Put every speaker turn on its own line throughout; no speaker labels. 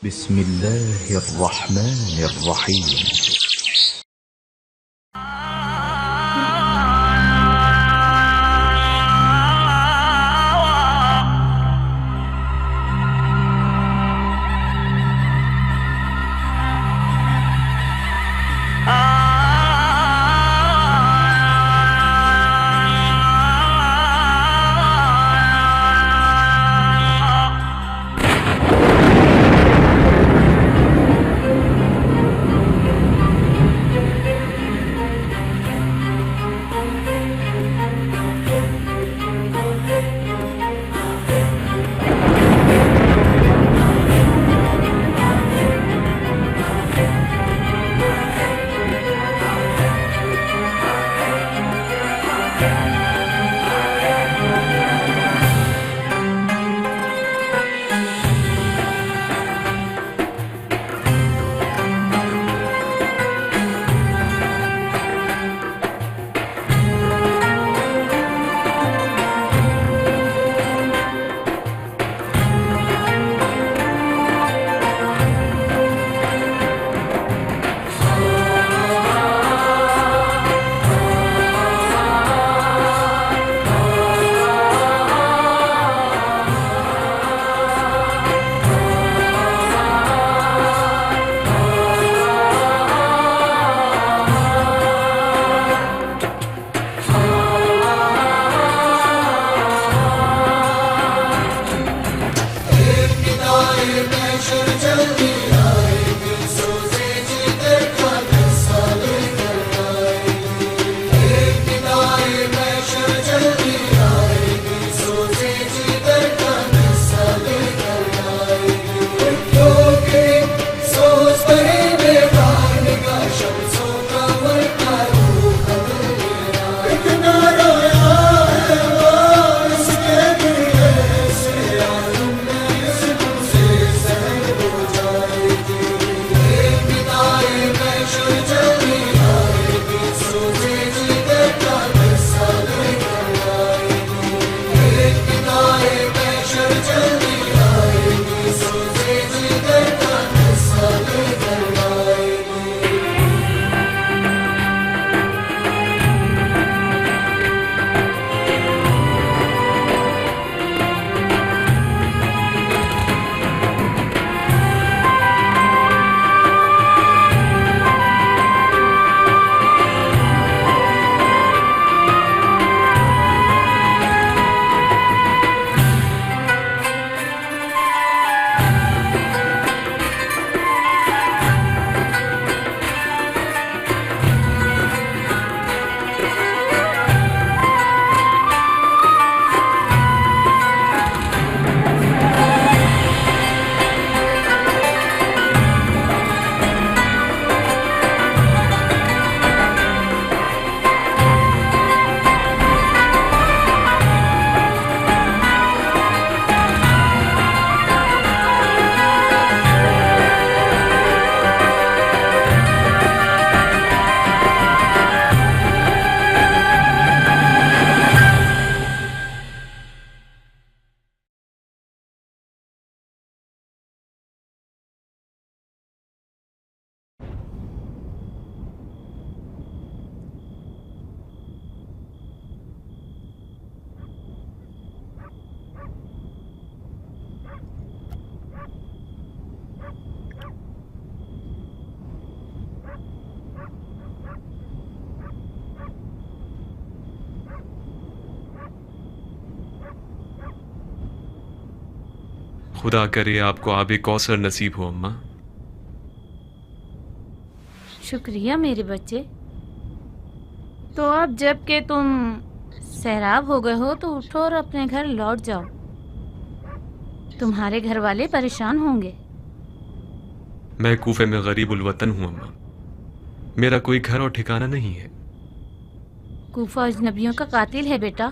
بسم الله الرحمن الرحيم.
خدا کرے آپ کو آب کوثر نصیب ہو اماں.
شکریہ میرے بچے. تو اب جب کہ تم سیراب ہو گئے ہو تو اٹھو اور اپنے گھر لوٹ جاؤ. تمہارے گھر والے پریشان ہوں گے.
میں کوفے میں غریب الوطن ہوں اماں. میرا کوئی گھر اور ٹھکانہ نہیں ہے.
کوفہ اجنبیوں کا قاتل ہے بیٹا.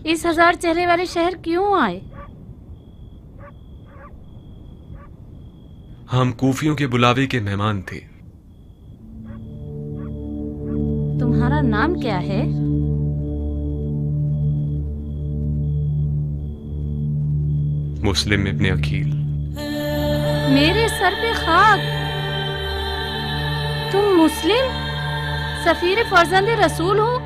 اس 1000 چہرے والے شہر کیوں آئے؟
ہم کوفیوں کے بلاوے کے مہمان تھے.
تمہارا نام کیا ہے؟
مسلم ابن عقیل.
میرے سر پہ خاک. تم مسلم سفیر فرزند رسول ہو؟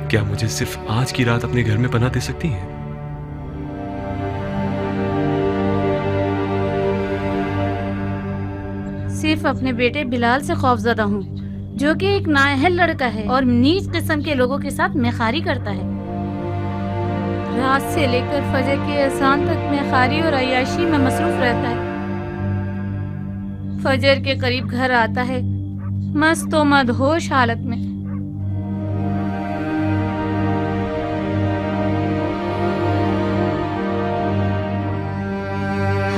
کیا مجھے صرف آج کی رات اپنے گھر میں پناہ دے سکتی ہیں؟
صرف اپنے بیٹے بلال سے خوفزدہ ہوں، جو کہ ایک نااہل لڑکا ہے اور نیچ قسم کے لوگوں کے ساتھ میخاری کرتا ہے. رات سے لے کر فجر کے اذان تک میخاری اور عیاشی میں مصروف رہتا ہے. فجر کے قریب گھر آتا ہے مست و مدہوش حالت میں.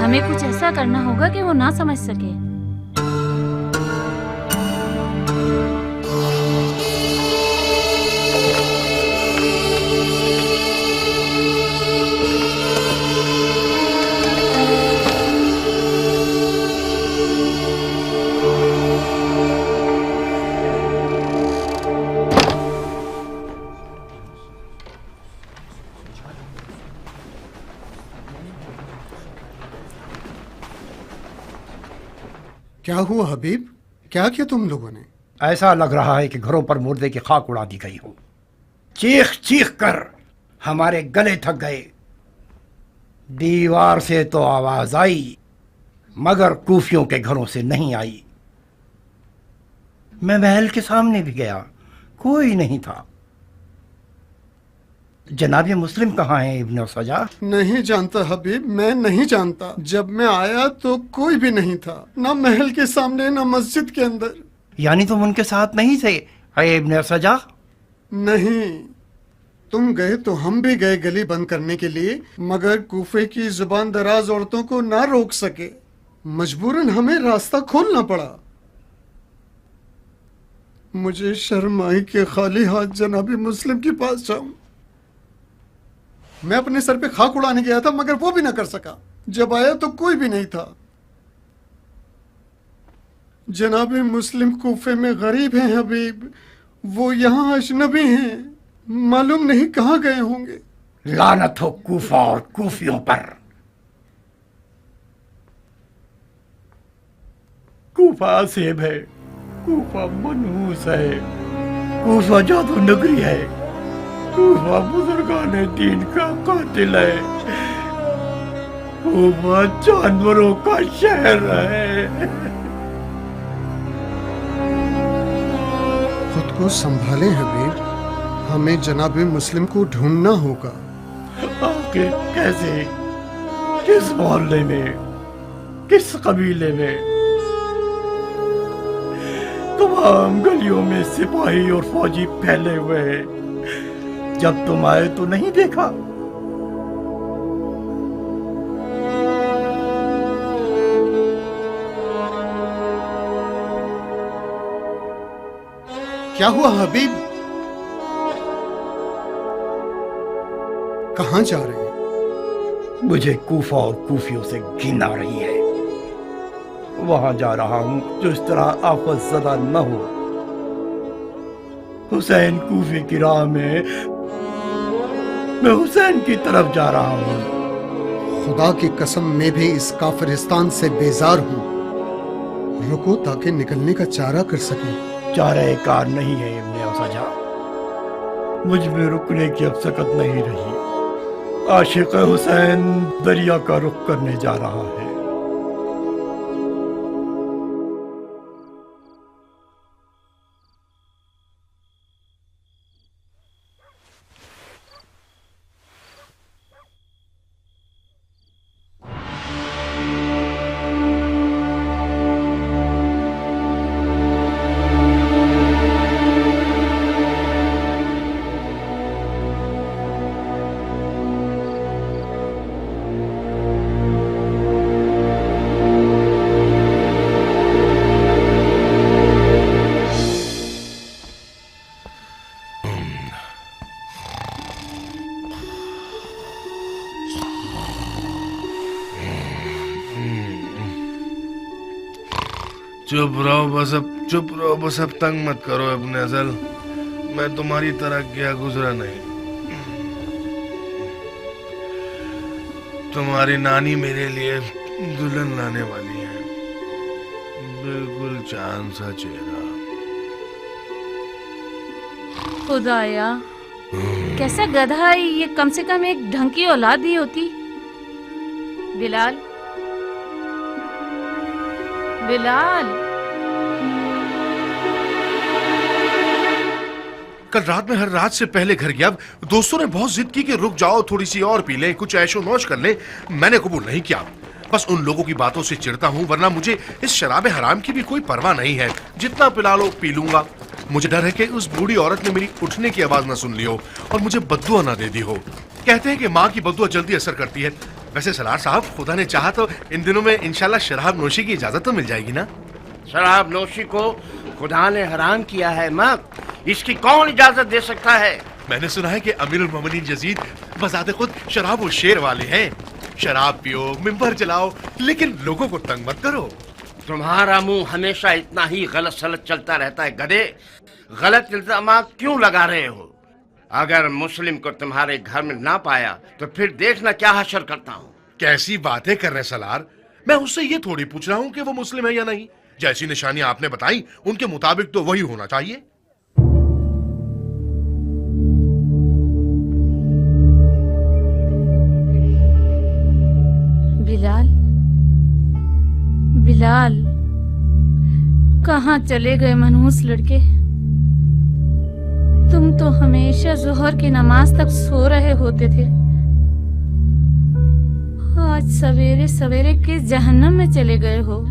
ہمیں کچھ ایسا کرنا ہوگا کہ وہ نہ سمجھ سکے.
کیا ہوا حبیب؟ کیا کیا تم لوگوں نے؟
ایسا لگ رہا ہے کہ گھروں پر مردے کی خاک اڑا دی گئی ہو. چیخ چیخ کر ہمارے گلے تھک گئے. دیوار سے تو آواز آئی مگر کوفیوں کے گھروں سے نہیں آئی. میں محل کے سامنے بھی گیا، کوئی نہیں تھا. جناب مسلم کہاں ہیں ابن سجا؟
نہیں جانتا حبیب، میں نہیں جانتا. جب میں آیا تو کوئی بھی نہیں تھا، نہ محل کے سامنے نہ مسجد کے اندر.
یعنی تم ان کے ساتھ نہیں تھے اے ابن سجا؟
نہیں، تم گئے تو ہم بھی گئے گلی بند کرنے کے لیے، مگر کوفے کی زبان دراز عورتوں کو نہ روک سکے. مجبوراً ہمیں راستہ کھولنا پڑا. مجھے شرم آئی کہ خالی ہاتھ جناب مسلم کے پاس جاؤں. میں اپنے سر پہ خاک اڑانے گیا تھا مگر وہ بھی نہ کر سکا. جب آیا تو کوئی بھی نہیں تھا. جناب مسلم کوفے میں غریب ہیں حبیب، وہ یہاں اجنبی ہیں، معلوم نہیں کہاں گئے ہوں گے.
لعنت ہو کوفہ اور کوفیوں پر. کوفہ عصیب ہے، کوفہ منحوس ہے، کوفہ جادو نگری ہے، کوفہ بزرگان دین کا قاتل ہے، کوفہ جانوروں کا شہر ہے.
خود کو سنبھالیں حبیب، ہمیں جناب مسلم کو ڈھونڈنا ہوگا.
آخر کیسے؟ کس محلے میں؟ کس قبیلے میں؟ تمام گلیوں میں سپاہی اور فوجی پھیلے ہوئے ہیں. جب تم آئے تو نہیں دیکھا.
کیا ہوا حبیب؟ کہاں جا رہے ہیں؟
مجھے کوفہ اور کوفیوں سے گھن آ رہی ہے. وہاں جا رہا ہوں جو اس طرح آفت زدہ نہ ہو. حسین کوفے کی راہ میں حسین کی طرف جا رہا ہوں.
خدا کی قسم میں بھی اس کافرستان سے بیزار ہوں. رکو تاکہ نکلنے کا چارہ کر سکیں.
چارہ کار نہیں ہے ابن سجا. مجھ میں رکنے کی اب سکت نہیں رہی. عاشق حسین دریا کا رخ کرنے جا رہا ہے.
چپ رہو بس اب تنگ مت کرو ابن ازل. میں تمہاری طرح کیا گزرا نہیں. तुम्हारी नानी मेरे लिए दुल्हन लाने वाली है, बिल्कुल चांद सा चेहरा।
खुदाया, कैसा गधा है ये, कम से कम एक ढंग की औलाद ही होती। बिलाल, बिलाल,
कल रात में हर रात से पहले घर गया। दोस्तों ने बहुत जिद की कि रुक जाओ, थोड़ी सी और पी लें, कुछ ऐशो मौज कर लें। मैंने कबूल नहीं किया। बस उन लोगों की बातों से चिढ़ता हूँ, वरना मुझे इस शराब हराम की भी कोई परवाह नहीं है। जितना पिला लो पी लूंगा। मुझे डर है कि उस बूढ़ी औरत ने मेरी उठने की आवाज ना सुन ली हो और मुझे बद्दुआ ना दे दी हो। कहते हैं कि माँ की बद्दुआ जल्दी असर करती है। वैसे सलार साहब, खुदा ने चाहा तो इन दिनों में इंशाल्लाह शराब नोशी की इजाजत तो मिल जाएगी ना?
शराब नोशी को खुदा ने हराम किया है माँ, इसकी कौन इजाजत दे सकता है?
मैंने सुना है कि अमीरुल मोमिनीन यजीद बजाते खुद शराब और शेर वाले हैं। शराब पियो, मिंबर जलाओ, लेकिन लोगों को तंग मत करो।
तुम्हारा मुंह हमेशा इतना ही गलत सलत चलता रहता है गधे। गलत इल्जामात क्यों लगा रहे हो? अगर मुस्लिम को तुम्हारे घर में ना पाया तो फिर देखना क्या हशर करता हूँ।
कैसी बातें कर रहे सलार? मैं उससे ये थोड़ी पूछ रहा हूँ कि वो मुस्लिम है या नहीं। जैसी निशानियां आपने बताई उनके मुताबिक तो वही होना चाहिए।
बिलाल, बिलाल, कहाँ चले गए मनहूस लड़के? तुम तो हमेशा जोहर की नमाज तक सो रहे होते थे। आज सवेरे सवेरे किस जहन्नम में चले गए हो?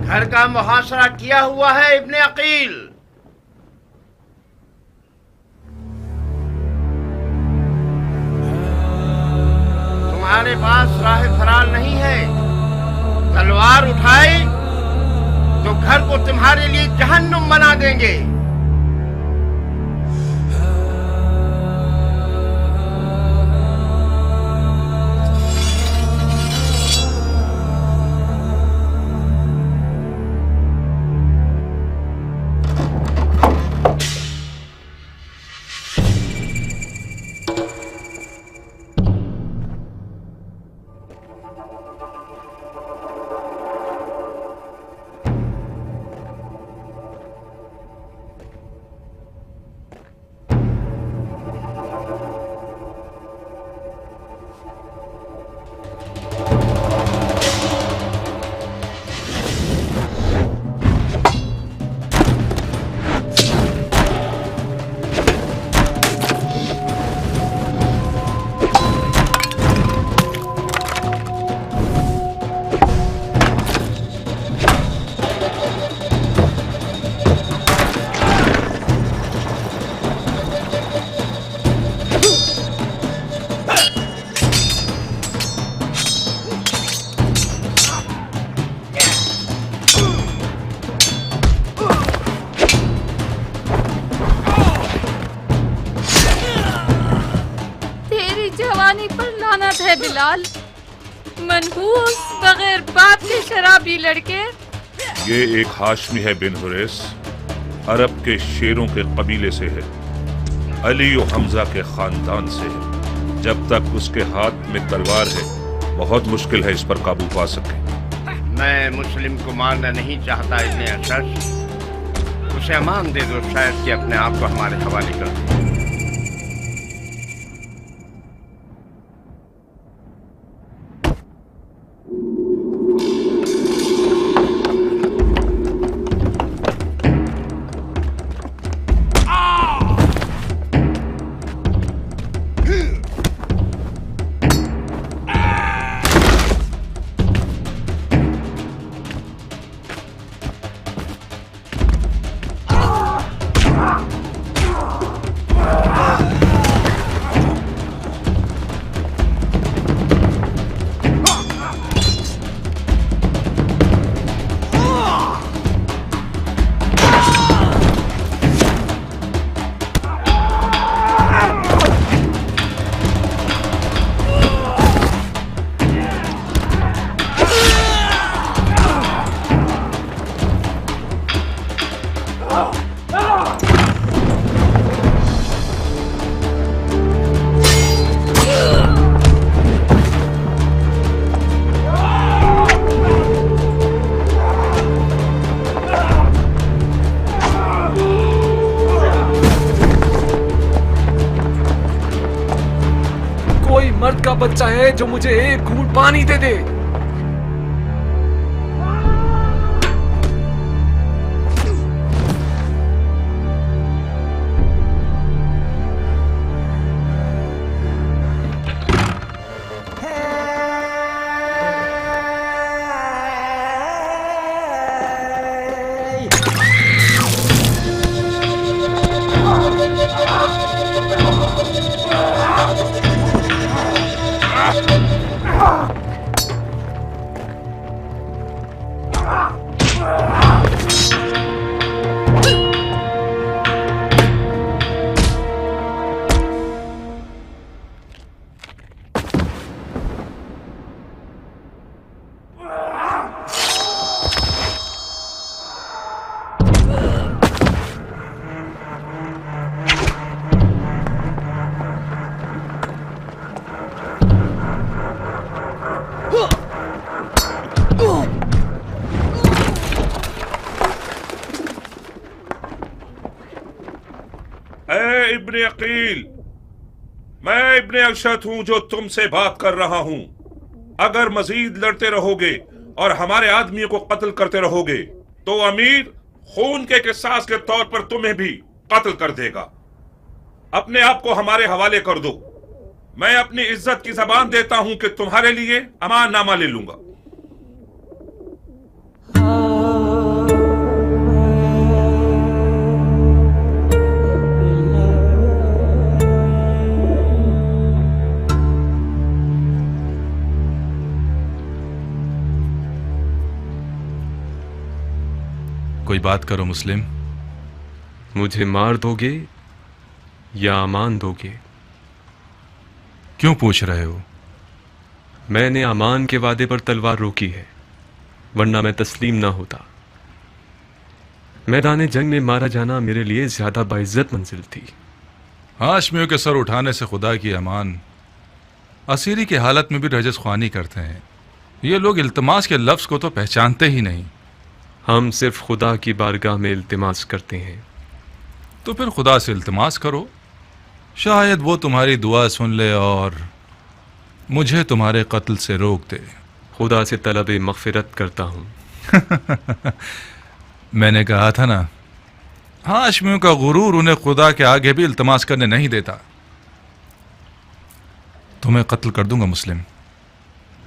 घर का मुहासरा किया हुआ है इब्ने अकील। तुम्हारे पास राह फरार नहीं है। तलवार उठाई तो घर को तुम्हारे लिए जहन्नुम बना देंगे।
है बिलाल, मनहूस बगैर बाप के शराबी लड़के।
ये एक हाशमी है बिन हुरैस, अरब के शेरों के कबीले से है, अली और हमजा के खानदान से है। जब तक उसके हाथ में तलवार है बहुत मुश्किल है इस पर काबू पा सके।
मैं मुस्लिम को मारना नहीं चाहता इब्ने अशरफ, उसे अमान दे दो, शायद कि अपने आप को हमारे हवाले कर दे।
बच्चा है जो मुझे एक घूंट पानी दे दे।
इब्ने अकील, मैं इब्ने अशद हूं जो तुमसे बात कर रहा हूं। अगर मजीद लड़ते रहोगे और हमारे आदमियों को कत्ल करते रहोगे तो अमीर खून के किसास के तौर पर तुम्हें भी कत्ल कर देगा। अपने आप को हमारे हवाले कर दो। मैं अपनी इज्जत की जबान देता हूं कि तुम्हारे लिए अमान नामा ले लूंगा।
कोई बात करो मुस्लिम।
मुझे मार दोगे या अमान दोगे?
क्यों पूछ रहे हो?
मैंने अमान के वादे पर तलवार रोकी है, वरना मैं तस्लीम ना होता। मैदान जंग में मारा जाना मेरे लिए ज्यादा बाइज्जत मंजिल थी।
हाशमियों के सर उठाने से खुदा की अमान। असीरी की हालत में भी रजस ख्वानी करते हैं। ये लोग इल्तमास के लफ्ज़ को तो पहचानते ही नहीं।
हम सिर्फ खुदा की बारगाह में इल्तिमास करते हैं।
तो फिर खुदा से इल्तिमास करो, शायद वो तुम्हारी दुआ सुन ले और मुझे तुम्हारे कत्ल से रोक दे।
खुदा से तलब मग़फ़िरत करता हूँ।
मैंने कहा था ना, हाशमियों का गुरूर उन्हें खुदा के आगे भी इल्तिमास करने नहीं देता। तुम्हें कत्ल कर दूंगा मुस्लिम।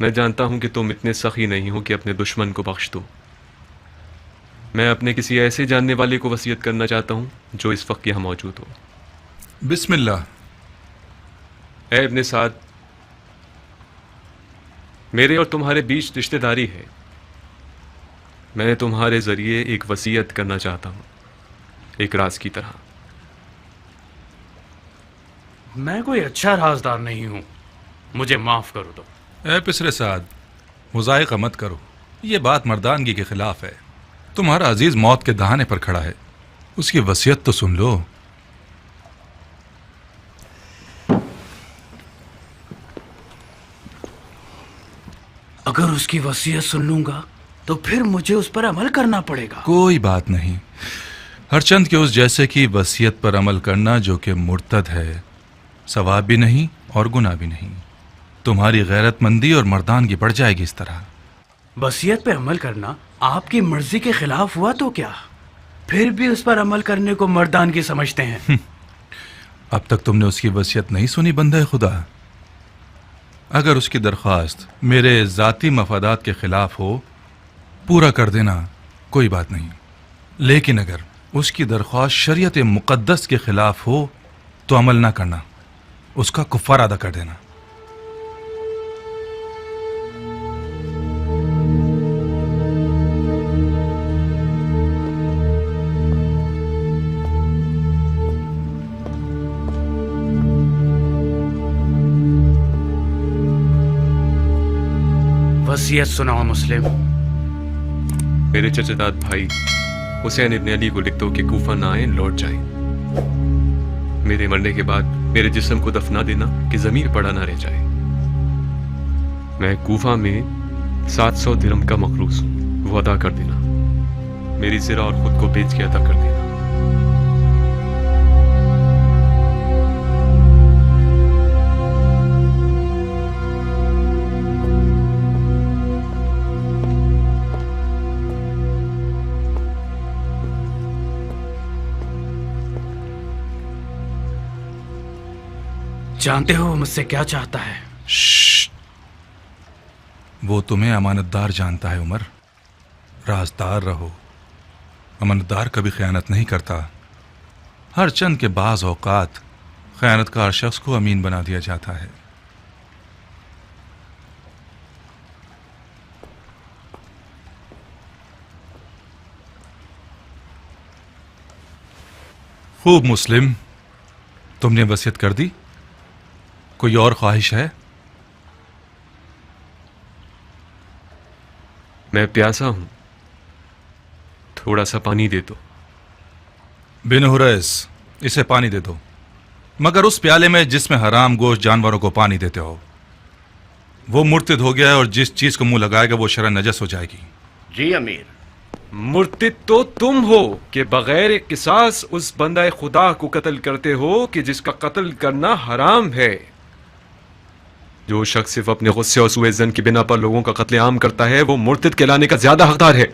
मैं जानता हूँ कि तुम इतने सखी नहीं हो कि अपने दुश्मन को बख्श दो। मैं अपने किसी ऐसे जानने वाले को वसीयत करना चाहता हूँ जो इस वक्त यहाँ मौजूद हो।
बिस्मिल्लाह।
ऐ इब्ने साद, मेरे और तुम्हारे बीच रिश्तेदारी है। मैं तुम्हारे जरिए एक वसीयत करना चाहता हूँ, एक राज की तरह।
मैं कोई अच्छा राजदार नहीं हूँ, मुझे माफ करो दो।
ऐ पिसरे साद, मुज़ायक़ा मत करो। ये बात मर्दानगी के खिलाफ है। तुम्हारा अजीज मौत के दहाने पर खड़ा है, उसकी वसीयत तो सुन लो।
अगर उसकी वसीयत सुन लूंगा तो फिर मुझे उस पर अमल करना पड़ेगा।
कोई बात नहीं। हरचंद के उस जैसे की वसीयत पर अमल करना जो कि मुर्तद है, सवाब भी नहीं और गुनाह भी नहीं। तुम्हारी गैरतमंदी और मर्दानगी बढ़ जाएगी इस तरह।
वसीयत पे अमल करना आपकी मर्जी के खिलाफ हुआ तो क्या? फिर भी उस पर अमल करने को मर्दानगी समझते हैं।
अब तक तुमने उसकी वसीयत नहीं सुनी बंदा खुदा। अगर उसकी दरख्वास्त मेरे ज़ाती मफादात के खिलाफ हो, पूरा कर देना, कोई बात नहीं। लेकिन अगर उसकी दरख्वास्त शरीयत मुक़द्दस के खिलाफ हो तो अमल ना करना, उसका कुफ़ार अदा कर देना।
वसीयत सुनाओ मुस्लिम।
मेरे चचेदाद भाई हुसैन इब्न अली को लिख दो कि कूफा ना आए, लौट जाएं। मेरे मरने के बाद मेरे जिस्म को दफना देना कि जमीन पड़ा ना रह जाए। मैं कूफा में 700 दिरहम का मखरूस हूँ, वो अदा कर देना। मेरी ज़रा और खुद को बेच के अदा कर देना।
जानते हो वो मुझसे क्या चाहता है?
वो तुम्हें अमानतदार जानता है उमर। राजदार रहो। अमानतदार कभी खयानत नहीं करता। हर चंद के बाज औकात खयानतकार शख्स को अमीन बना दिया जाता है। खूब मुस्लिम, तुमने वसीयत कर दी। कोई और ख्वाहिश है?
मैं प्यासा हूं, थोड़ा सा पानी दे दो।
बिन हुरैस, इसे पानी दे दो, मगर उस प्याले में जिसमें हराम गोश्त जानवरों को पानी देते हो। वो मुर्तिद हो गया है और जिस चीज को मुंह लगाएगा वो शरअन नजस हो जाएगी।
जी अमीर।
मुर्तिद तो तुम हो कि बगैर किसास उस बंदा खुदा को कत्ल करते हो कि जिसका कत्ल करना हराम है। जो शख्स सिर्फ अपने गुस्से और सूए ज़न की बिना पर लोगों का कत्ले आम करता है वो मुर्तिद कहलाने का ज्यादा हकदार है।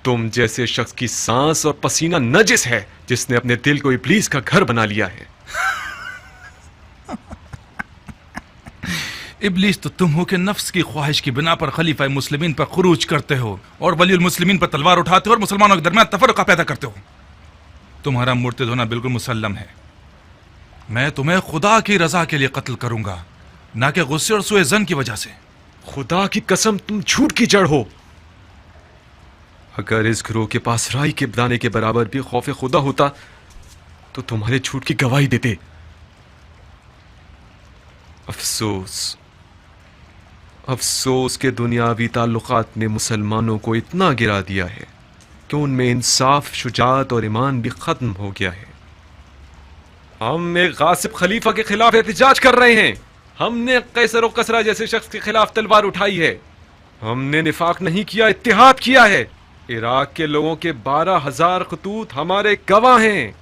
तुम जैसे शख्स की सांस और पसीना नजिस है जिसने अपने दिल को इब्लीस का घर बना लिया है।
इब्लीस तो तुम हो कि नफ्स की ख्वाहिश की बिना पर खलीफा मुस्लिमीन पर खुरूज करते हो और वलीउल मुस्लिमीन पर तलवार उठाते हो और मुसलमानों के दरमियान तफर्रुका पैदा करते हो। तुम्हारा मुर्तिद होना बिल्कुल मुसल्लम है। मैं तुम्हें खुदा की रजा के लिए कत्ल करूंगा, ना कि गुस्से और सूए ज़न की वजह से।
खुदा की कसम, तुम झूठ की जड़ हो। अगर इस गिरोह के पास राई के दाने के बराबर भी खौफ खुदा होता तो तुम्हारे झूठ की गवाही देते। अफसोस, अफसोस के दुनियावी ताल्लुकात ने मुसलमानों को इतना गिरा दिया है कि उनमें इंसाफ, शुजाअत और ईमान भी खत्म हो गया है। हम एक गासिब खलीफा के खिलाफ एहतिजाज कर रहे हैं। हमने कैसर और कसरा जैसे शख्स के खिलाफ तलवार उठाई है। हमने निफाक नहीं किया, इत्तिहाद किया है। इराक के लोगों के 12,000 खतूत हमारे गवाह हैं।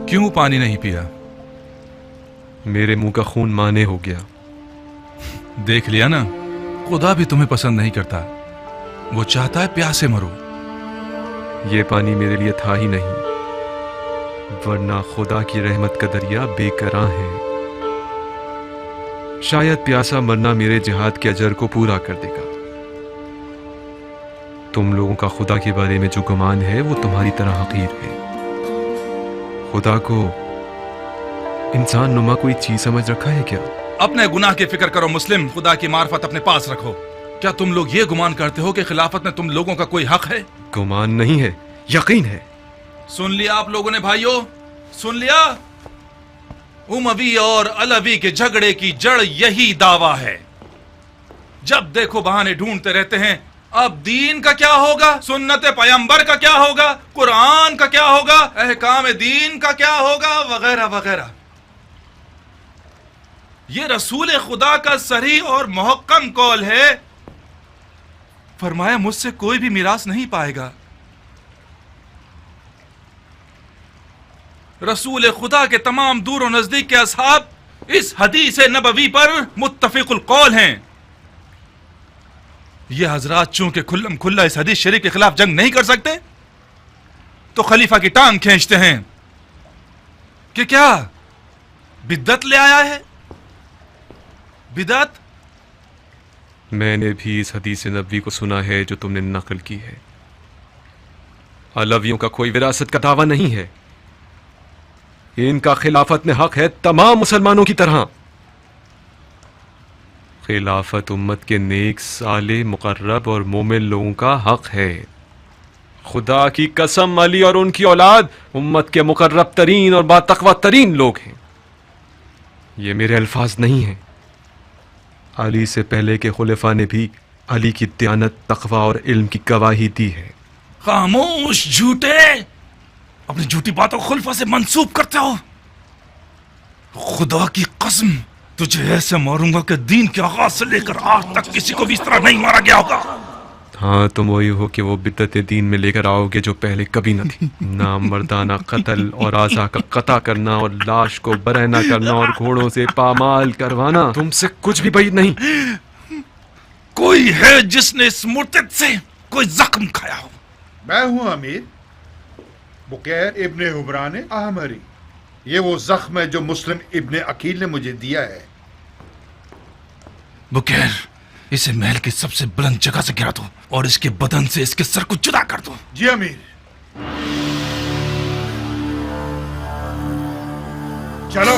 क्यों पानी नहीं पिया?
मेरे मुंह का खून माने हो गया।
देख लिया ना, खुदा भी तुम्हें पसंद नहीं करता। वो चाहता है प्यासे मरो।
ये पानी मेरे लिए था ही नहीं, वरना खुदा की रहमत का दरिया बेकरां है। शायद प्यासा मरना मेरे जिहाद के अजर को पूरा कर देगा। तुम लोगों का खुदा के बारे में जो गुमान है वो तुम्हारी तरह हकीर है। खुदा को इंसान नुमा कोई चीज समझ रखा है क्या?
अपने गुनाह की फिक्र करो मुस्लिम, खुदा की मार्फत अपने पास रखो। क्या तुम लोग ये गुमान करते हो कि खिलाफत में तुम लोगों का कोई हक है?
गुमान नहीं है, यकीन है।
सुन लिया आप लोगों ने भाइयों, सुन लिया? उमवी और अलवी के झगड़े की जड़ यही दावा है। जब देखो बहाने ढूंढते रहते हैं। अब दीन का क्या होगा, सुन्नत पैगंबर का क्या होगा, कुरान का क्या होगा, अहकाम दीन का क्या होगा, वगैरह वगैरह। ये रसूल खुदा का सही और मुहक्कम कौल है। फरमाया मुझसे कोई भी मिरास नहीं पाएगा। रसूल खुदा के तमाम दूर और नजदीक के असहाब इस हदीस नबवी पर मुत्तफिकुल कौल हैं। ये हजरात चूंकि खुल्लम खुल्ला इस हदीस शरीफ के खिलाफ जंग नहीं कर सकते तो खलीफा की टांग खींचते हैं कि क्या बिद्दत ले आया है। बिदअत?
मैंने भी इस हदीस नबवी को सुना है जो तुमने नकल की है। अलवियों का कोई विरासत का दावा नहीं है। इनका खिलाफत में हक है तमाम मुसलमानों की तरह। खिलाफत उम्मत के नेक, साले, मुकर्रब और मोमिन लोगों का हक है। खुदा की कसम, अली और उनकी औलाद उम्मत के मुकर्रब तरीन और बातक़वा तरीन लोग हैं। ये मेरे अल्फाज नहीं हैं। अली से पहले के खुलफा ने भी अली की दयानत, तक़वा और इल्म की गवाही दी है।
खामोश झूठे, अपनी झूठी बातों को खुलफा से मंसूब करते हो। खुदा की कसम, तुझे ऐसे मारूंगा कि दीन के आगाज से लेकर आज तक किसी को भी इस तरह नहीं मारा गया होगा।
हाँ, तुम वही हो कि वो बिद्दत दीन में लेकर आओगे जो पहले कभी न थी। नामर्दाना कत्ल और आज़ा का कता करना और लाश को बरहना करना और घोड़ों से पामाल करवाना, तुमसे कुछ भी بعید नहीं।
कोई है जिसने इस मुर्तद से कोई जख्म खाया हो?
मैं हूं अमीर, बुकैर इब्ने हुबरान आहमरी। ये वो जख्म है जो मुस्लिम इब्ने अकील ने मुझे दिया है।
बुकैर, इसे महल की सबसे बुलंद जगह से गिरा दो और इसके बदन से इसके सर को जुदा कर दो।
जी अमीर। चलो।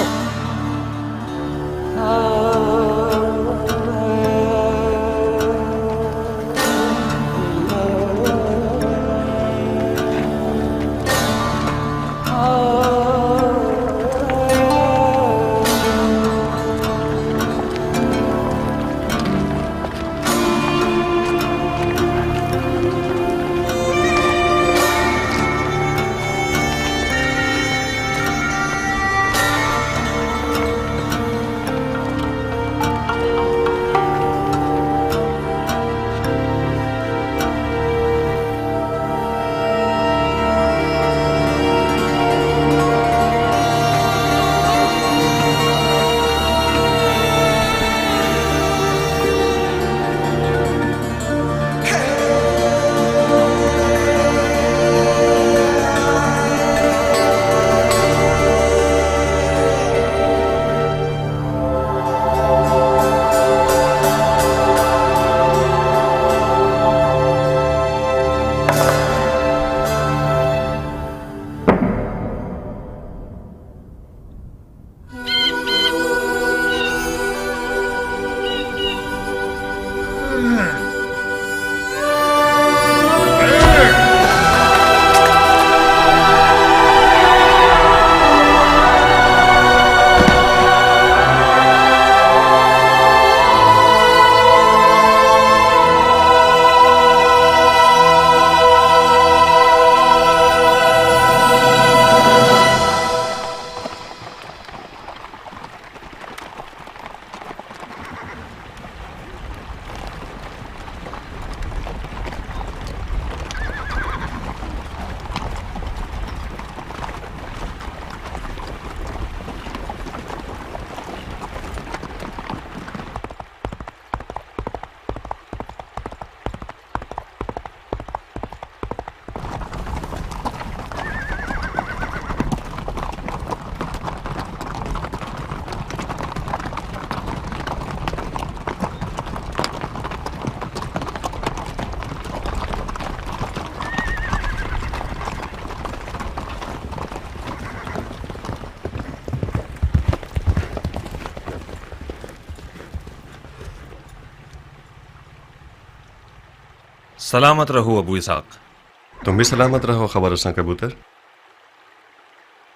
सलामत रहो अबू इसाक।
तुम भी सलामत रहो खबर रसां कबूतर।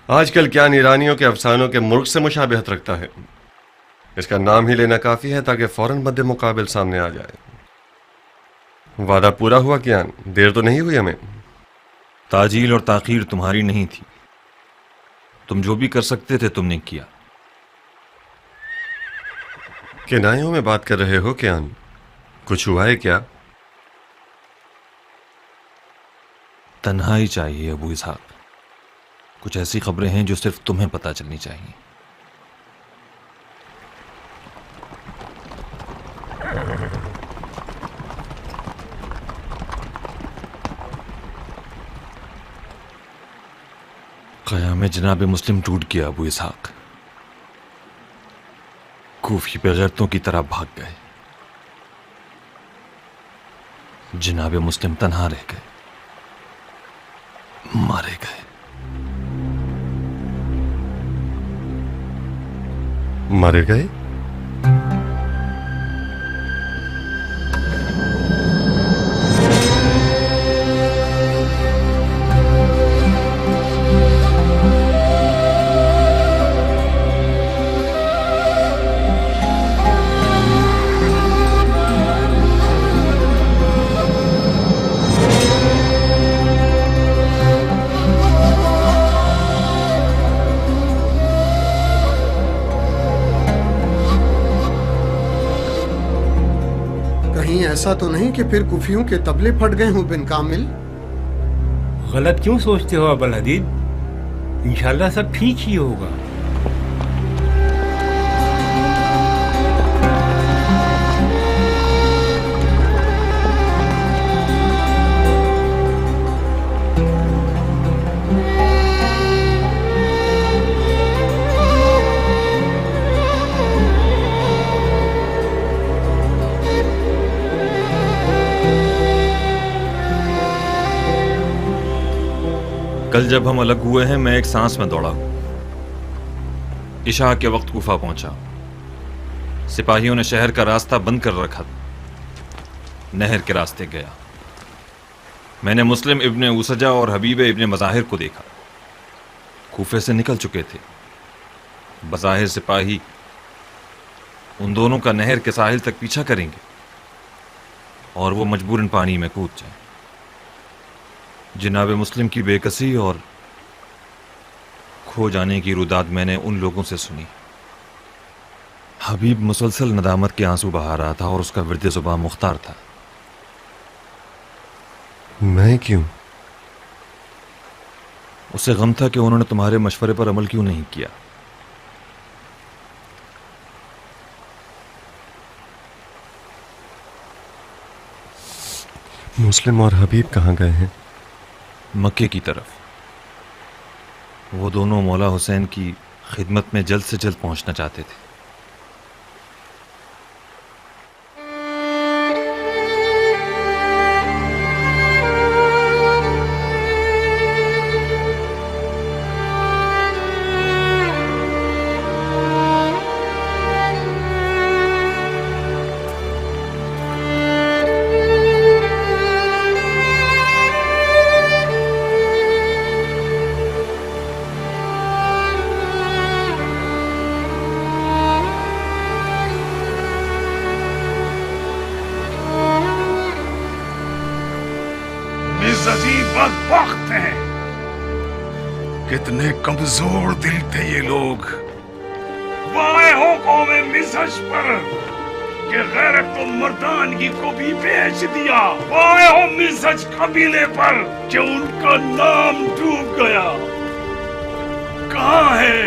आजकल क्या ईरानियों के अफसानों के मुल्क से मुशाबिहत रखता है। इसका नाम ही लेना काफी है ताकि फौरन मद्दे मुकाबिल सामने आ जाए। वादा पूरा हुआ क्या? देर तो नहीं हुई हमें?
ताजील और ताखीर तुम्हारी नहीं थी। तुम जो भी कर सकते थे तुमने किया।
किनायों में बात कर रहे हो क्या? कुछ हुआ है क्या?
तन्हाई चाहिए अबू इसहाक। कुछ ऐसी खबरें हैं जो सिर्फ तुम्हें पता चलनी चाहिए। क़याम जनाब मुस्लिम टूट गया अबू इसहाक। कूफी बेगैरतों की तरह भाग गए। जनाब मुस्लिम तन्हा रह गए, मारे गए।
मारे गए?
ऐसा तो नहीं कि फिर कुफियों के तबले फट गए हों बिन कामिल?
गलत क्यों सोचते हो अबुल हदीद? इंशाल्लाह सब ठीक ही होगा।
कल जब हम अलग हुए हैं मैं एक सांस में दौड़ा। इशा के वक्त कूफा पहुंचा। सिपाहियों ने शहर का रास्ता बंद कर रखा था। नहर के रास्ते गया। मैंने मुस्लिम इब्ने उसजा और हबीब इब्ने मज़ाहिर को देखा। कूफे से निकल चुके थे। बज़ाहिर सिपाही उन दोनों का नहर के साहिल तक पीछा करेंगे और वो मजबूरन पानी में कूद जाए। जनाब मुस्लिम की बेकसी और खो जाने की रुदाद मैंने उन लोगों से सुनी। हबीब मुसलसल नदामत के आंसू बहा रहा था और उसका विर्द ज़ुबां मुख्तार था।
मैं क्यों?
उसे गम था कि उन्होंने तुम्हारे मशवरे पर अमल क्यों नहीं किया।
मुस्लिम और हबीब कहाँ गए हैं?
मक्के की तरफ। वो दोनों मौला हुसैन की खिदमत में जल्द से जल्द पहुंचना चाहते थे।
बदबख्त हैं। कितने कमजोर दिल थे ये लोग। वाए हो कौमे मिज़हज पर कि गैरत तो मर्दानगी को भी बेच दिया। वाए हो मिज़हज कबीले पर कि उनका नाम डूब गया। कहाँ है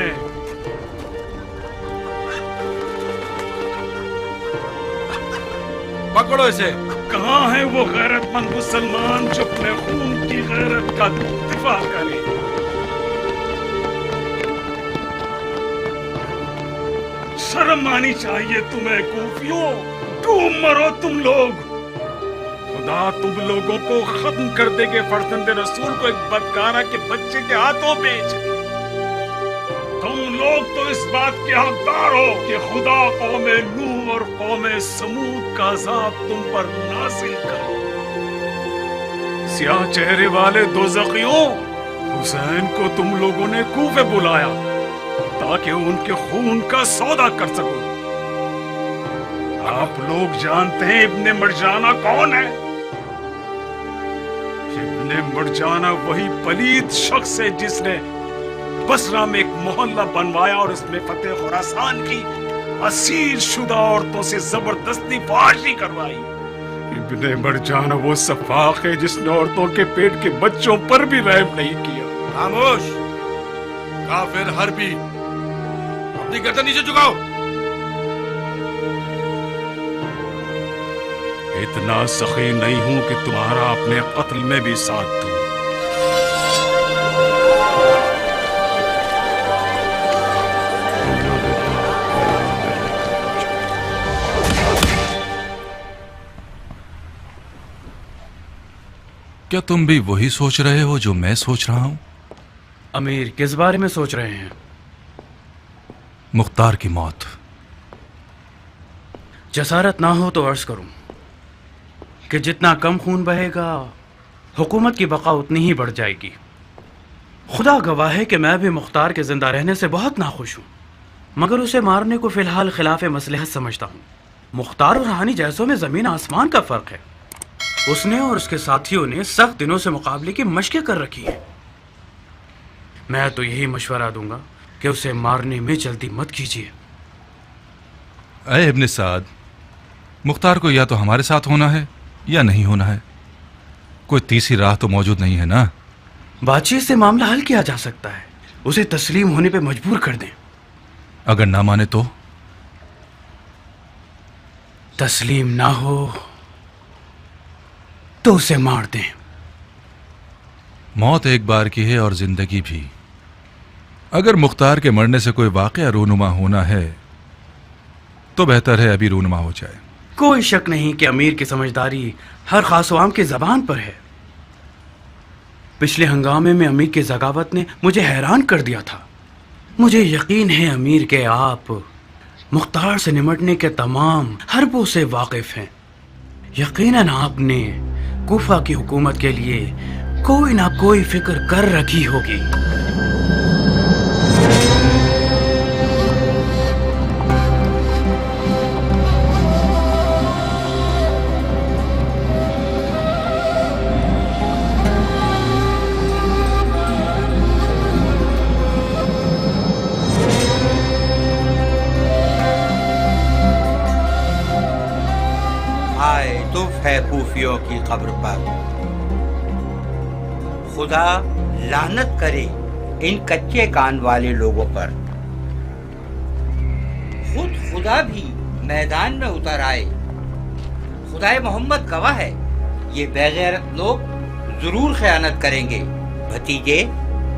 पकड़ो इसे।
कहाँ है वो गैरतमंद मुसलमान जो अपने खून की गैरत का दिफा करे? शर्म आनी चाहिए तुम्हें कूफियों। डूब मरो तुम लोग। खुदा तुम लोगों को खत्म कर देंगे। फर्जंद रसूल को एक बदकारा के बच्चे के हाथों बेच दी। तुम लोग तो इस बात के हकदार हो कि खुदा कौमे नूह और कौमे समूद का अज़ाब तुम पर नाज़िल करे। स्याह चेहरे वाले दोज़खियों, हुसैन को तुम लोगों ने कूफे बुलाया ताकि उनके खून का सौदा कर सको। आप लोग जानते हैं इब्ने मरजाना कौन है? इब्ने मरजाना वही पलीद शख्स है जिसने बसरा में एक मोहल्ला बनवाया और इसमें फतेह खुरासान की असीर शुदा औरतों से जबरदस्ती फाशी करवाई। इब्ने मरजाना वो सफाक है जिसने औरतों के पेट के बच्चों पर भी रहम नहीं किया।
खामोश काफिर हरबी, अपनी गर्दन नीचे झुकाओ।
इतना सखी नहीं हूं कि तुम्हारा अपने कत्ल में भी साथ दूं।
क्या तुम भी वही सोच रहे हो जो मैं सोच रहा हूं?
अमीर, किस बारे में सोच रहे हैं?
मुख्तार की मौत।
जसारत ना हो तो अर्ज करूं कि जितना कम खून बहेगा हुकूमत की बका उतनी ही बढ़ जाएगी। खुदा गवाह है कि मैं भी मुख्तार के जिंदा रहने से बहुत नाखुश हूं, मगर उसे मारने को फिलहाल खिलाफ मसलहत समझता हूं। मुख्तार और हानी जैसों में जमीन आसमान का फर्क है। उसने और उसके साथियों ने सख्त दिनों से मुकाबले की मशकें कर रखी है। मैं तो यही मशवरा दूंगा कि उसे मारने में जल्दी मत कीजिए।
ऐ इब्ने साद, मुख्तार को या तो हमारे साथ होना है या नहीं होना है, कोई तीसरी राह तो मौजूद नहीं है ना।
बातचीत से मामला हल किया जा सकता है, उसे तस्लीम होने पे मजबूर कर दें।
अगर ना माने तो?
तस्लीम ना हो तो उसे मार दें।
मौत एक बार की है और जिंदगी भी। अगर मुख्तार के मरने से कोई वाकया रूनुमा होना है तो बेहतर है अभी रूनुमा हो जाए।
कोई शक नहीं कि अमीर की समझदारी हर खास अवाम की जबान पर है। पिछले हंगामे में अमीर की ज़गावत ने मुझे हैरान कर दिया था। मुझे यकीन है अमीर के आप मुख्तार से निमटने के तमाम हरबों से वाकिफ हैं। यकीनन आपने कूफा की हुकूमत के लिए कोई ना कोई फिक्र कर रखी होगी।
है कूफियों की कब्र पर। खुदा लानत करे इन कच्चे कान वाले लोगों पर। खुद खुदा भी मैदान में उतर आए। खुदाए मोहम्मद गवाह है, ये बेगैरत लोग जरूर खयानत करेंगे। भतीजे,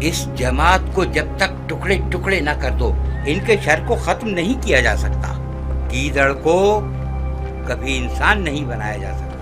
इस जमात को जब तक टुकड़े टुकड़े न कर दो, इनके शर को खत्म नहीं किया जा सकता। गीदड़ को कभी इंसान नहीं बनाया जा सकता।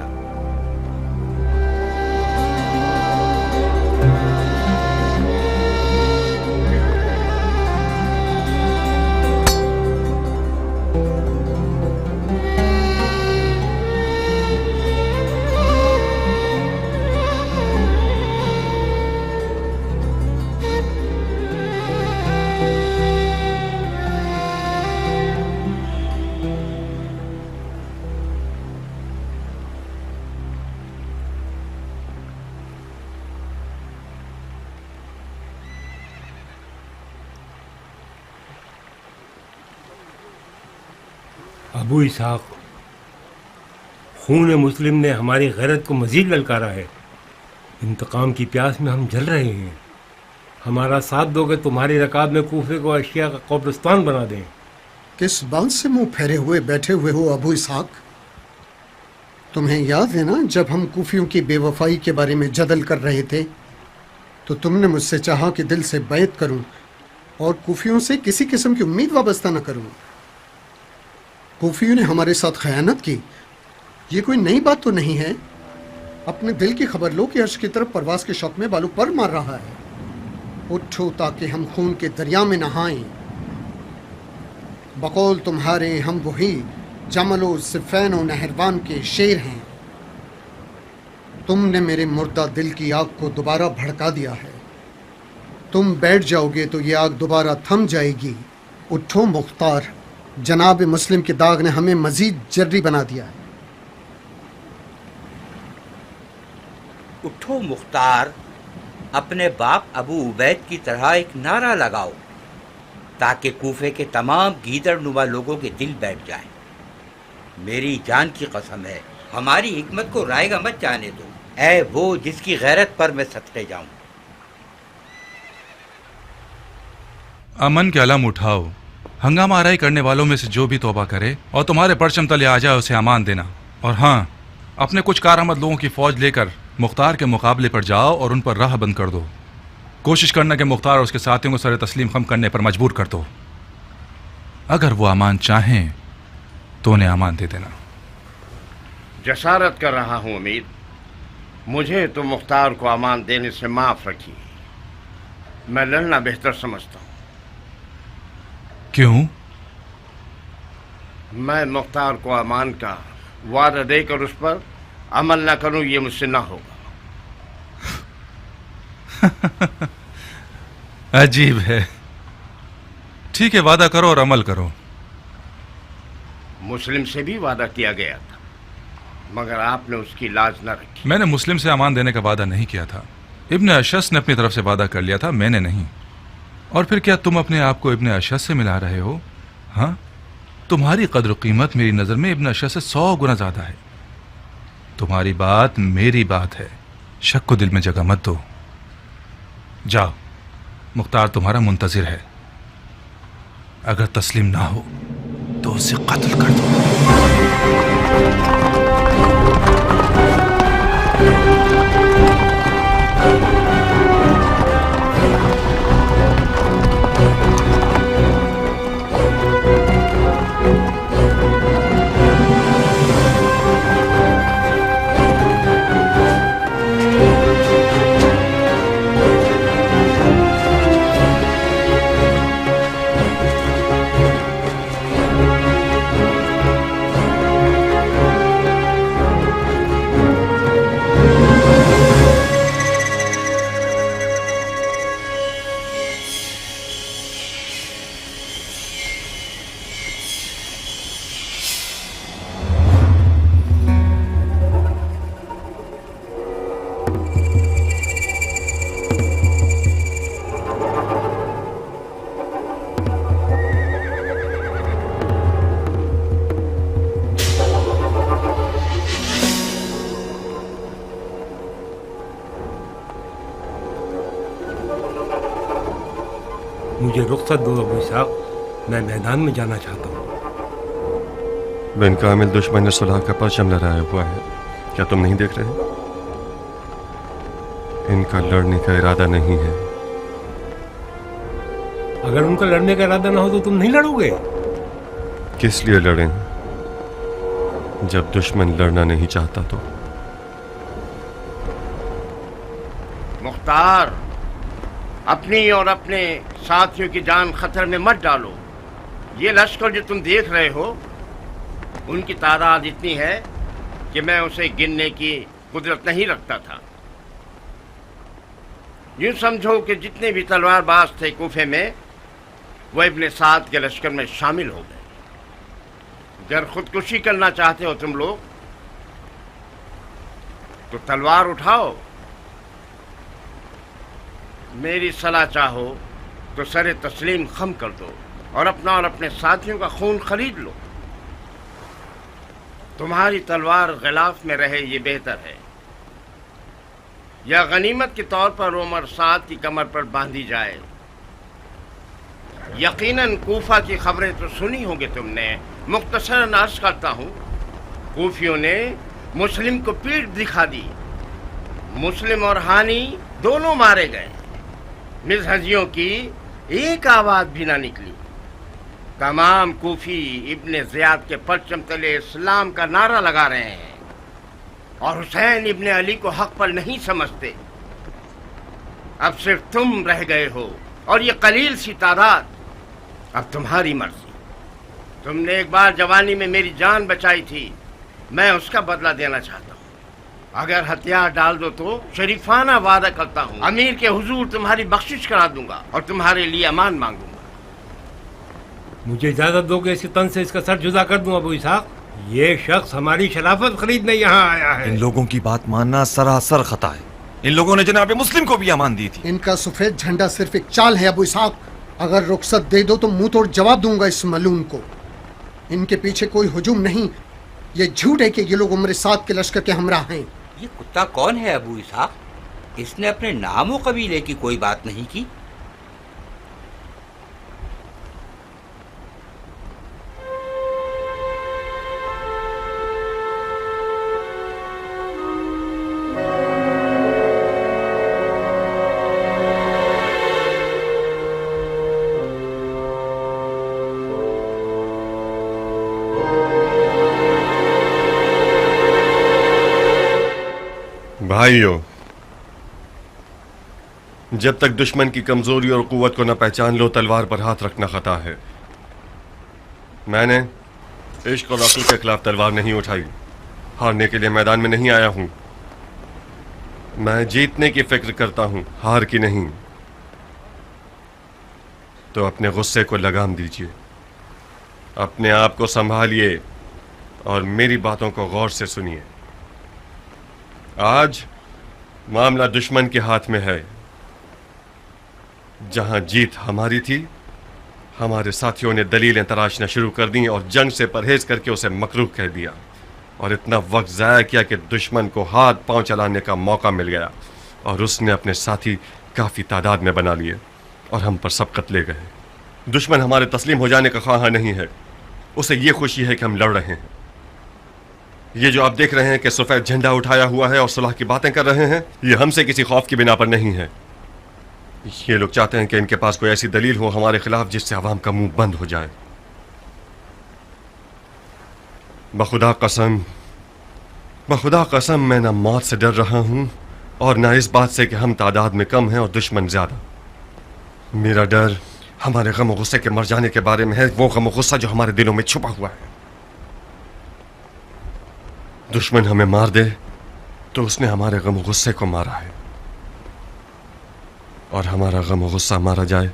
अबू इसहाक, खून मुस्लिम ने हमारी गैरत को मजीद ललकारा है। इंतकाम की प्यास में हम जल रहे हैं। हमारा साथ दोगे तुम्हारी रकाब में कूफे को अशिया का कब्रिस्तान बना दें।
किस बात से मुंह फेरे हुए बैठे हुए हो अबू इसहाक? तुम्हें याद है ना, जब हम कूफियों की बेवफाई के बारे में जदल कर रहे थे तो तुमने मुझसे चाहा कि दिल से बैत करूं और कूफियों से किसी किस्म की उम्मीद वाबस्ता न करूं। कूफियों ने हमारे साथ खयानत की, ये कोई नई बात तो नहीं है। अपने दिल की खबर लो कि अर्श की तरफ परवाज के शौक में बालू पर मार रहा है। उठो ताकि हम खून के दरिया में नहाएं। बकौल तुम्हारे हम वही जमलो सिफैन और नहरवान के शेर हैं। तुमने मेरे मुर्दा दिल की आग को दोबारा भड़का दिया है। तुम बैठ जाओगे तो ये आग दोबारा थम जाएगी। उठो मुख्तार, जनाब मुस्लिम के दाग ने हमें मजीद जर्री बना दिया है।
उठो मुख्तार, अपने बाप अबू उबैद की तरह एक नारा लगाओ ताकि कूफे के तमाम गीदड़ नुमा लोगों के दिल बैठ जाए। मेरी जान की कसम है, हमारी हिकमत को रायगा मत जाने दो। ऐ वो जिसकी गैरत पर मैं सदके जाऊं।
अमन के अलम उठाओ। हंगामा आराई करने वालों में से जो भी तौबा करे और तुम्हारे परचम तले आ जाए उसे अमान देना। और हाँ, अपने कुछ कारआमद लोगों की फौज लेकर मुख्तार के मुकाबले पर जाओ और उन पर राह बंद कर दो। कोशिश करना कि मुख्तार और उसके साथियों को सर तस्लीम खम करने पर मजबूर कर दो। अगर वो अमान चाहें तो उन्हें अमान दे देना।
जसारत कर रहा हूं अमीर, मुझे तो मुख्तार को अमान देने से माफ रखिए। मैं लड़ना बेहतर समझता हूं।
क्यों?
मैं मुख्तार को अमान का वादा देकर उस पर अमल न करूं, ये मुझसे ना होगा।
अजीब है। ठीक है, वादा करो और अमल करो।
मुस्लिम से भी वादा किया गया था, मगर आपने उसकी लाज न रखी।
मैंने मुस्लिम से अमान देने का वादा नहीं किया था। इब्ने अशस ने अपनी तरफ से वादा कर लिया था, मैंने नहीं। और फिर क्या तुम अपने आप को इब्ने अशस से मिला रहे हो? हाँ, तुम्हारी कद्र व कीमत मेरी नज़र में इब्न अशा से 100 गुना ज़्यादा है। तुम्हारी बात मेरी बात है, शक को दिल में जगह मत दो। जाओ, मुख्तार तुम्हारा मुंतजिर है। अगर तस्लीम ना हो तो उसे कत्ल कर दो।
मुझे रुख्सत दो अबू इसहाक, मैं मैदान में जाना चाहता हूँ।
बिन कामिल दुश्मन ने सुलह का परचम लहराया हुआ है, क्या तुम नहीं देख रहे? इनका लड़ने का इरादा नहीं है।
अगर उनका लड़ने का इरादा ना हो तो तुम नहीं लड़ोगे?
किस लिए लड़ें जब दुश्मन लड़ना नहीं चाहता तो?
मुख्तार, अपनी और अपने साथियों की जान खतरे में मत डालो। ये लश्कर जो तुम देख रहे हो, उनकी तादाद इतनी है कि मैं उसे गिनने की कुदरत नहीं रखता था। यूं समझो कि जितने भी तलवारबाज थे कूफे में, वो इब्ने साद के लश्कर में शामिल हो गए। अगर खुदकुशी करना चाहते हो तुम लोग तो तलवार उठाओ। मेरी सलाह चाहो तो सरे तस्लीम खम कर दो और अपना और अपने साथियों का खून खरीद लो। तुम्हारी तलवार गिलाफ में रहे ये बेहतर है, या गनीमत के तौर पर उमर साद की कमर पर बांधी जाए। यकीनन कूफा की खबरें तो सुनी होंगी तुमने। मुख्तसरन अर्ज करता हूँ, कूफियों ने मुस्लिम को पीठ दिखा दी। मुस्लिम और हानी दोनों मारे गए। मिज़हजियों की एक आवाज भी ना निकली। तमाम कूफी इब्ने ज़ियाद के परचम तले इस्लाम का नारा लगा रहे हैं और हुसैन इब्ने अली को हक पर नहीं समझते। अब सिर्फ तुम रह गए हो और ये कलील सी तादाद। अब तुम्हारी मर्जी। तुमने एक बार जवानी में मेरी जान बचाई थी, मैं उसका बदला देना चाहता हूँ। अगर हथियार डाल दो तो शरीफाना वादा करता हूँ, अमीर के हुजूर तुम्हारी बख्शिश करा दूंगा और तुम्हारे लिए अमान मांगूंगा।
मुझे इजाजत दो कि इस तन से इसका सर जुदा कर दूं अबू इसहाक। ये शख्स हमारी शराफत खरीदने यहाँ आया है।
इन लोगों की बात मानना सरासर खता है। इन लोगों ने जनाब मुस्लिम को भी अमान दी थी।
इनका सफेद झंडा सिर्फ एक चाल है अबू इसहाक। अगर रुखसत दे दो तो मुंह तोड़ जवाब दूंगा इस मलून को। इनके पीछे कोई हुजूम नहीं, ये झूठ है कि ये लोग उम्र साद के लश्कर के हमरा हैं।
ये कुत्ता कौन है अबू इसहाक? इसने अपने नाम और कबीले की कोई बात नहीं की।
भाइयों, जब तक दुश्मन की कमजोरी और कुव्वत को न पहचान लो, तलवार पर हाथ रखना खता है। मैंने इश्क और रसूल के खिलाफ तलवार नहीं उठाई। हारने के लिए मैदान में नहीं आया हूं। मैं जीतने की फिक्र करता हूं, हार की नहीं। तो अपने गुस्से को लगाम दीजिए, अपने आप को संभालिए और मेरी बातों को गौर से सुनिए। आज मामला दुश्मन के हाथ में है। जहां जीत हमारी थी, हमारे साथियों ने दलीलें तराशना शुरू कर दी और जंग से परहेज करके उसे मकरूह कह दिया और इतना वक्त ज़ाया किया कि दुश्मन को हाथ पांव चलाने का मौका मिल गया और उसने अपने साथी काफ़ी तादाद में बना लिए और हम पर सबकत ले गए। दुश्मन हमारे तस्लीम हो जाने का ख्वाह नहीं है, उसे ये खुशी है कि हम लड़ रहे हैं। ये जो आप देख रहे हैं कि सफ़ेद झंडा उठाया हुआ है और सुलह की बातें कर रहे हैं, ये हमसे किसी खौफ की बिना पर नहीं है। ये लोग चाहते हैं कि इनके पास कोई ऐसी दलील हो हमारे खिलाफ जिससे आवाम का मुंह बंद हो जाए। बखुदा कसम मैं ना मौत से डर रहा हूं और ना इस बात से कि हम तादाद में कम हैं और दुश्मन ज्यादा। मेरा डर हमारे गम और गुस्से के मर जाने के बारे में है, वो गम और गुस्सा जो हमारे दिलों में छुपा हुआ है। दुश्मन हमें मार दे तो उसने हमारे गम और गुस्से को मारा है, और हमारा गम और गुस्सा मारा जाए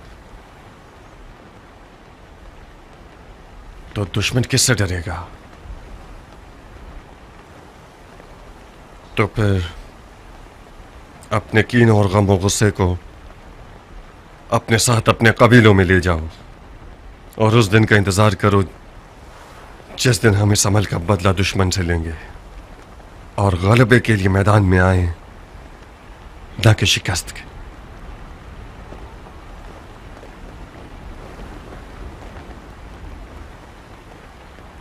तो दुश्मन किससे डरेगा? तो फिर अपने कीन और गम और गुस्से को अपने साथ अपने कबीलों में ले जाओ और उस दिन का इंतजार करो जिस दिन हम इस अमल का बदला दुश्मन से लेंगे और गलबे के लिए मैदान में आए, ना कि शिकस्त के।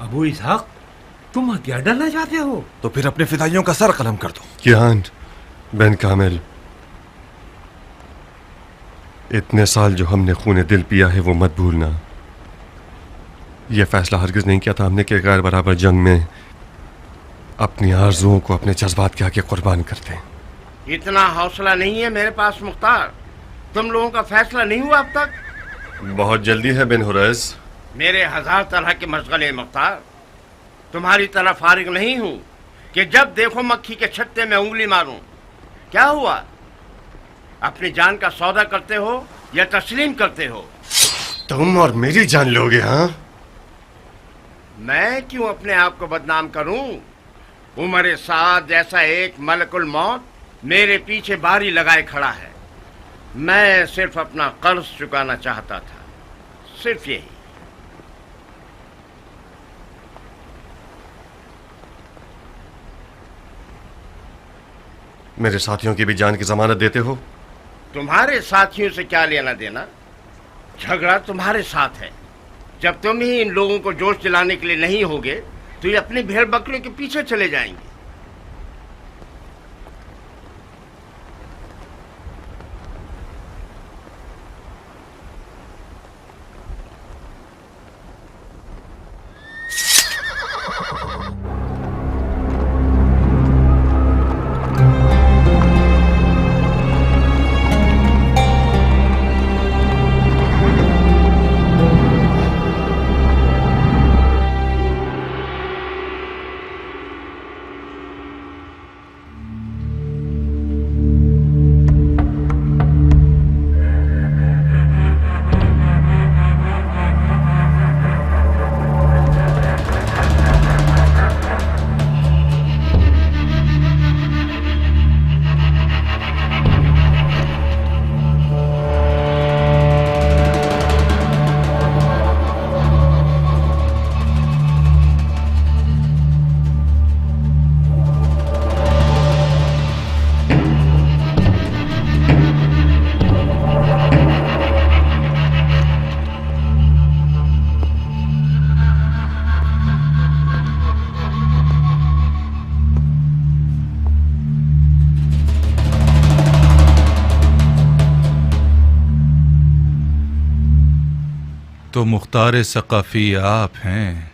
अबू इसहाक, तुम हथियार डालना चाहते हो?
तो फिर अपने फिदाइयों का सर कलम कर दो।
कियान बिन कामिल, इतने साल जो हमने खून दिल पिया है वो मत भूलना। यह फैसला हरगिज नहीं किया था हमने कि गैर बराबर जंग में अपनी आरज़ुओं को अपने जज्बात के आगे कुर्बान करते हैं।
इतना हौसला नहीं है मेरे पास मुख्तार। तुम लोगों का फैसला नहीं हुआ अब तक?
बहुत जल्दी है बिन हुरैस।
मेरे 1000 तरह के मशगले मुख्तार। तुम्हारी तरह फारिग नहीं हूं कि जब देखो मक्खी के छत्ते में उंगली मारूं। क्या हुआ? अपनी जान का सौदा करते हो या तस्लीम करते हो?
तुम और मेरी जान लोगे? हाँ,
मैं क्यों अपने आप को बदनाम करूं? उमर साद जैसा एक मलकुल मौत मेरे पीछे बारी लगाए खड़ा है। मैं सिर्फ अपना कर्ज चुकाना चाहता था, सिर्फ यही।
मेरे साथियों की भी जान की जमानत देते हो?
तुम्हारे साथियों से क्या लेना देना? झगड़ा तुम्हारे साथ है। जब तुम ही इन लोगों को जोश दिलाने के लिए नहीं होगे तो ये अपनी भेड़ बकरियों के पीछे चले जाएंगे।
तो मुख्तार सकाफी आप हैं।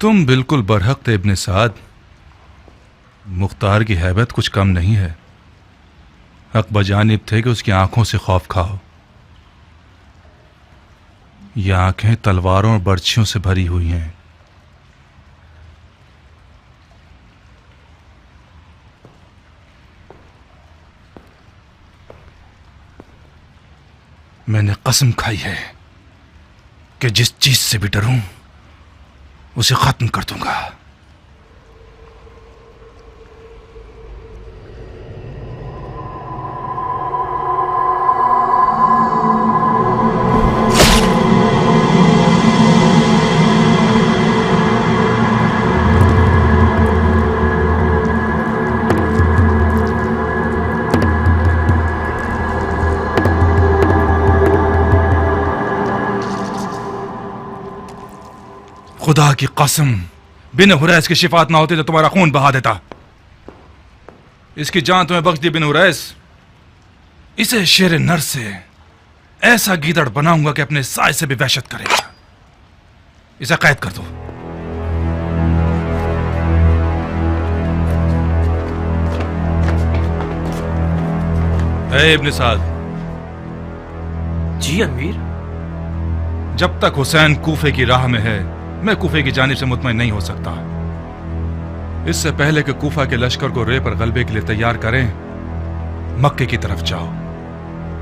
तुम बिल्कुल बरहक थे इब्ने साद। मुख्तार की हैबत कुछ कम नहीं है। हक बजानिब थे कि उसकी आंखों से खौफ खाओ। ये आंखें तलवारों और बर्छियों से भरी हुई हैं। मैंने कसम खाई है कि जिस चीज से भी डरूं उसे खत्म कर दूंगा। खुदा की कसम, बिन हुरैस की शिफात ना होती तो तुम्हारा खून बहा देता। इसकी जान तुम्हें बख्श दी बिन हुरैस। इसे शेर नर से ऐसा गीदड़ बनाऊंगा कि अपने साय से भी वहशत करेगा। इसे कैद कर दो। इब्न साद।
जी अमीर।
जब तक हुसैन कूफे की राह में है, मैं कूफे की जानिब से मुतमईन नहीं हो सकता। इससे पहले कि कूफा के लश्कर को रे पर गलबे के लिए तैयार करें, मक्के की तरफ जाओ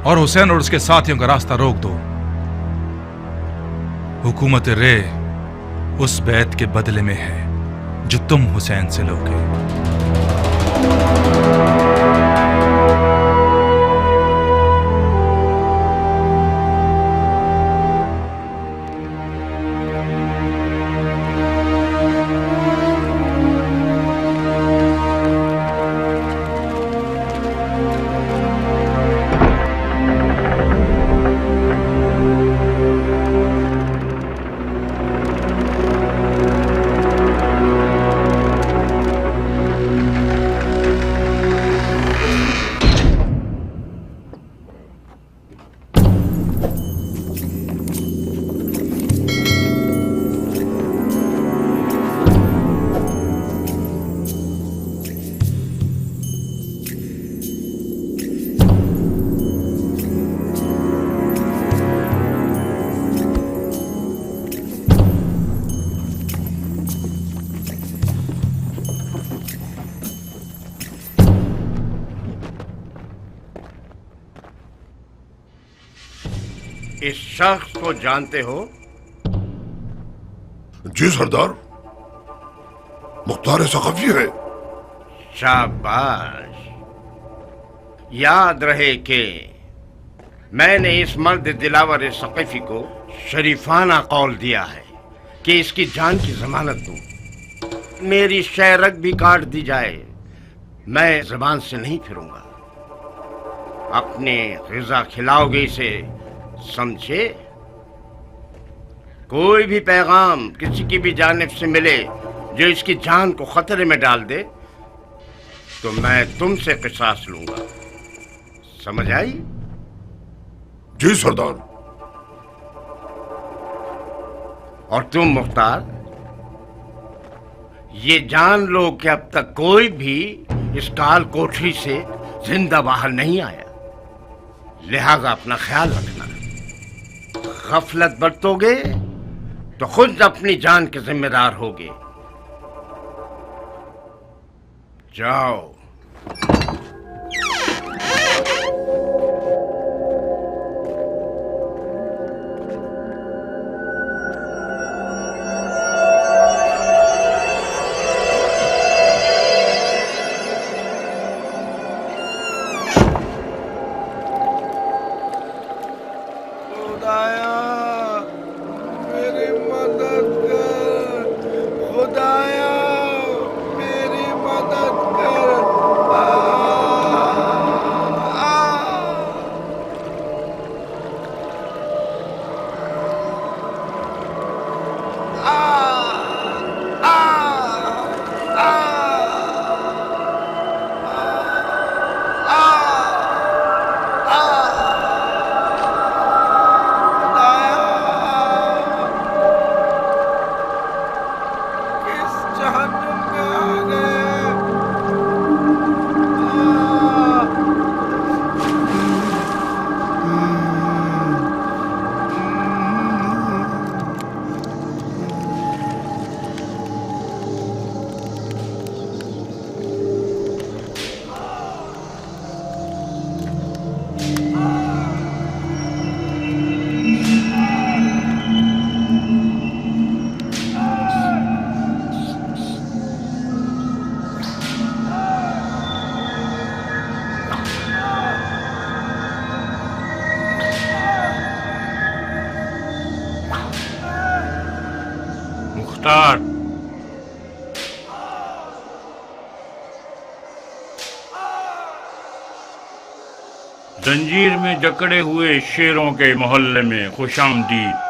और हुसैन और उसके साथियों का रास्ता रोक दो। हुकूमत रे उस बैत के बदले में है जो तुम हुसैन से लोगे।
इस शख्स को जानते हो?
जी सरदार, मुख्तार सक़फ़ी है।
शाबाश। याद रहे कि मैंने इस मर्द दिलावर सक़फ़ी को शरीफाना कौल दिया है कि इसकी जान की जमानत दूं। मेरी शहरक भी काट दी जाए, मैं ज़बान से नहीं फिरूंगा। अपने ग़िज़ा खिलाओगे इसे, समझे? कोई भी पैगाम किसी की भी जानिब से मिले जो इसकी जान को खतरे में डाल दे तो मैं तुमसे क़िसास लूंगा। समझ आई?
जी सरदार।
और तुम मुख्तार, ये जान लो कि अब तक कोई भी इस काल कोठरी से जिंदा बाहर नहीं आया। लिहाजा अपना ख्याल रखना। गफलत बरतोगे तो खुद अपनी जान के जिम्मेदार होगे। जाओ।
खुदाया मेरी मदद कर।
स्टार्ट। जंजीर में जकड़े हुए शेरों के मोहल्ले में खुशामदीद।